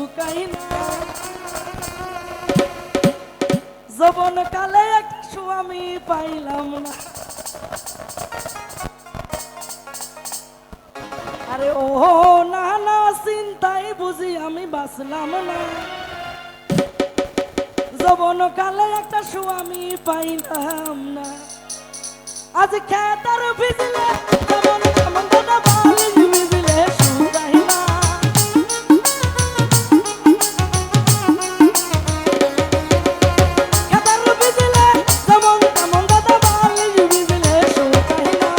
শুকাই না। যৌবন কালে একটা স্বামী পাইলাম না। আরে ও নানা চিন্তাই বুঝি আমি বাঁচলাম না। যৌবন কালে একটা স্বামী পাইলাম না। আজ খেতার ভিজলে যেমন তেমন দাদা বালিশ ভিজলে শুকাই না। খেতার ভিজলে যেমন তেমন দাদা বালিশ ভিজলে শুকাই না।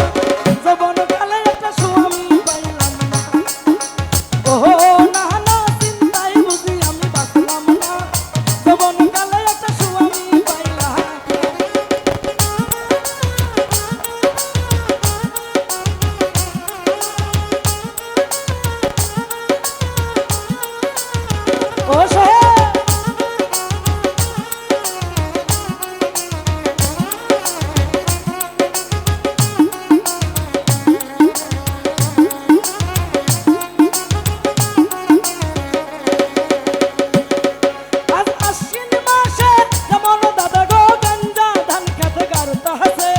যৌবন কালে একটা স্বামী পাইলাম না। ওহো না না চিন্তাই বুঝি আমি বাঁচলাম না। যৌবন কালে একটা স্বামী পাইলাম। ও সোহেল আজ আশ্বিন মাসে যেমন দাদা গো গাঞ্জা ধান খেতে গাড়তে হাসে।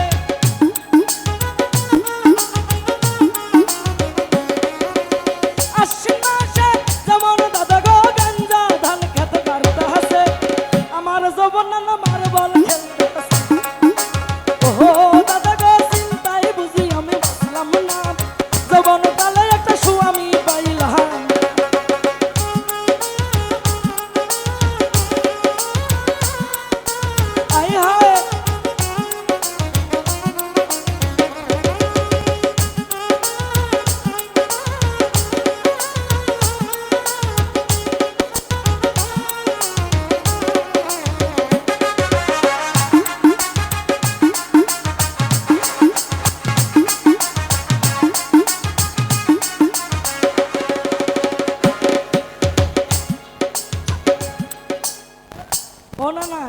আশ্বিন মাসে যেমন দাদা গো গাঞ্জা ধান খেতে গাড়তে হাসে। আমার যৌবন নানা মার্বল খেলতে হাসে। ওহো দাদা গো চিন্তাই বুঝি আমি বাঁচলাম না। যৌবন কালে একটা স্বামী পাইলাম। আয় হায় ও না না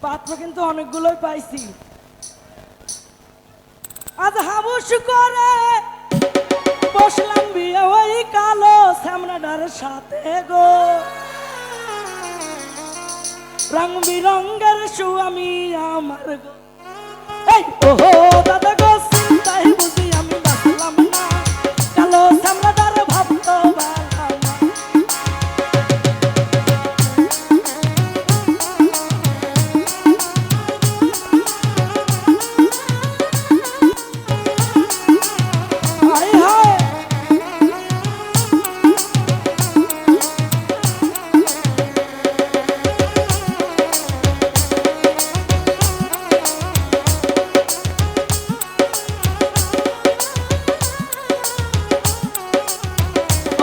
পাত্র কিন্তু অনেকগুলোই পাইছি। আজ হাবুস করে বসলাম বিয়ে ওই কালো শ্যামরাডার সাথে গো। রং বিরঙ্গের স্বামী আমার গো। এই ওহো দাদা গো চিন্তাই বুঝি আমি বাঁচলাম না। কালো শ্যামরাডার ভাবতো বালা না। হায় হায়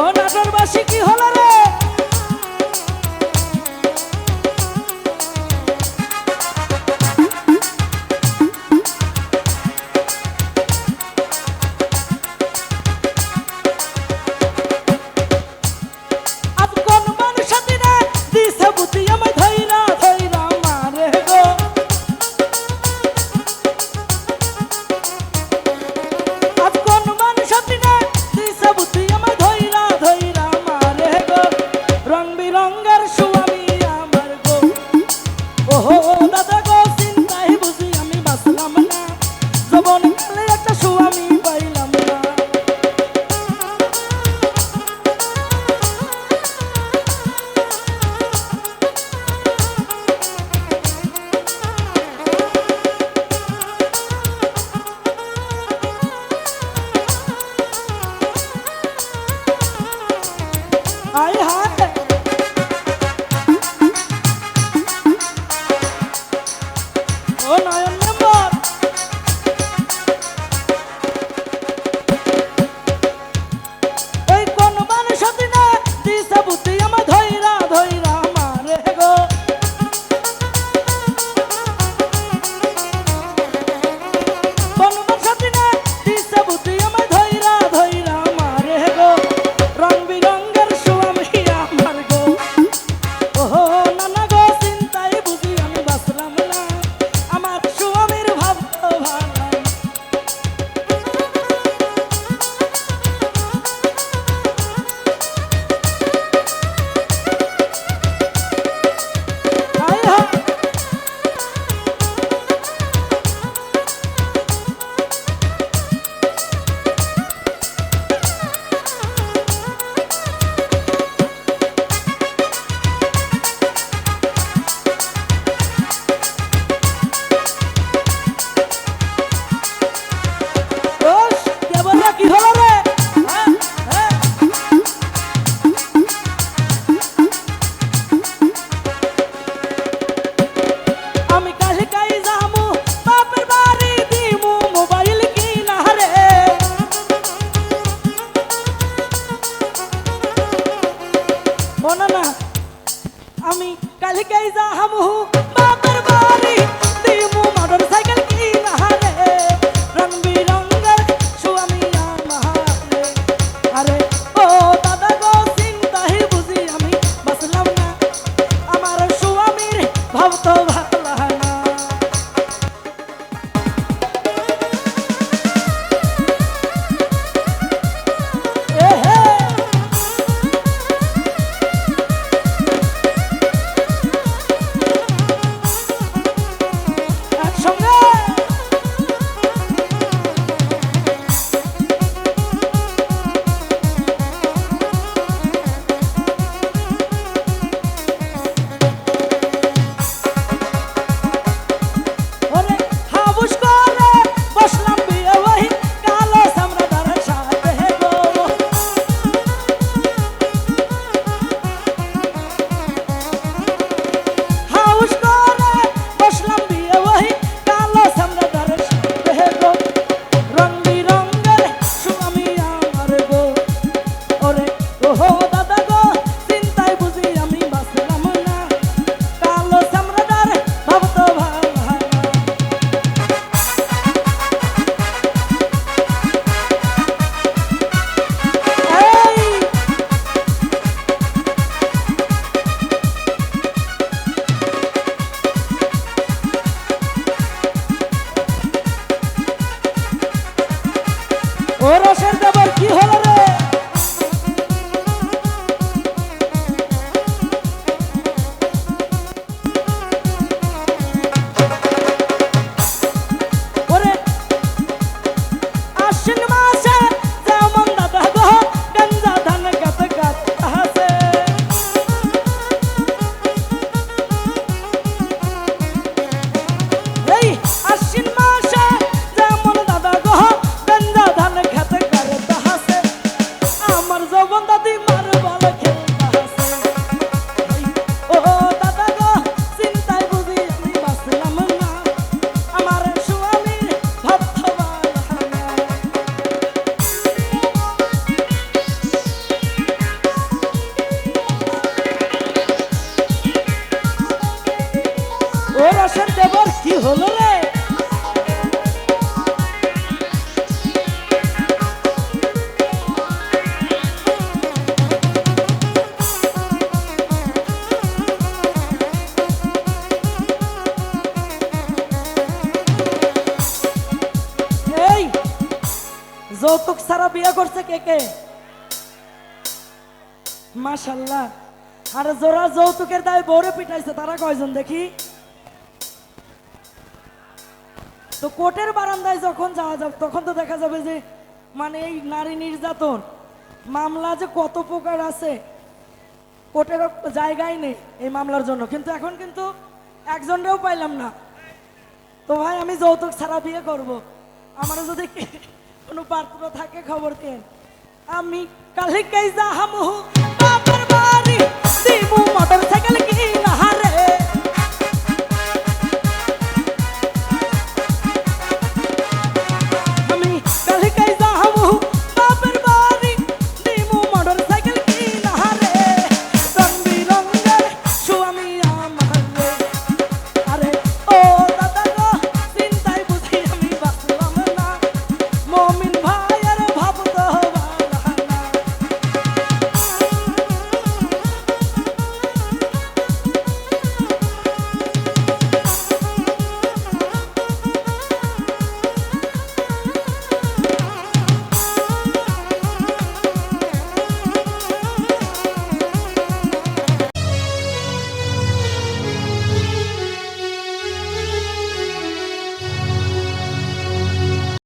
ও নাটোরবাসী কি হলো রে? আজ কোন মানুষ দিনে দিছে বুদ্ধি আমায় ধইরা ধইরা মারে গো। আজ কোন মানুষ দিনে দিছে বুদ্ধি আমায় ধইরা ধইরা মারে গো। রং বিরঙ্গের স্বামী আমার গো। ওহো দাদা গো চিন্তাই বুঝি আমি বাঁচলাম না। যৌবন কালে একটা স্বামী পাইলাম না। আয় হায় আমি কালকেই যাহামু বাপের বাড়ি দিমু মোটর সাইকেল কিনা রে রং বিরঙ্গের স্বামী আমারে আরে ও দাদা গো চিন্তাই বুঝি আমি বাঁচলাম না আমার স্বামীর ভাব তো ভালো না একসঙ্গে ওরে হাবুস করে বসলাম বিয়ে ওই কালো সামরাদার সাথে গো হাবুস করে বসলাম বিয়ে ওই কালো সামরাদার সাথে গো রং বিরঙ্গের স্বামী আমার গো ওরে ওহো দাদা গো চিন্তায় বুঝি আমি বাঁচলাম না কালো সামরাদার ভাব তো ভালো না এই ও রসের দেবর কি হলো রে ওরে আশ্বিন মাসে যেমন দাদা গো গঞ্জা ধান গাত গাত আছে এই আশ্বিন মাসে যেমন দাদা গো গঞ্জা ধান গাত গাত আছে আমার যৌবন দাদি মার বল খেলতা আছে ও দাদা গো চিন্তায় বুঝি আমি বাঁচলাম না আমার স্বামীর ভাব তো ভালো না ও রসের দেবর কি হলো রে এই যৌতুক ছাড়া বিয়ে করছে কে কে মাশাল্লাহ আর যারা যৌতুকের দায় বউরে পিটাইছে তারা কয়জন দেখি তো কোর্টের বারান্দায় যখন যাওয়া যাবে তখন তো দেখা যাবে যে মানে এই নারী নির্যাতন মামলা যে কত প্রকার আছে কোর্টের জায়গায় নেই এই মামলার জন্য কিন্তু এখন কিন্তু একজনরেও পাইলাম না তো ভাই আমি যৌতুক ছাড়া বিয়ে করব আমার যদি কোনো পাত্র থাকে খবর দেন আমি কালকেই যাহামু বাপের বাড়ি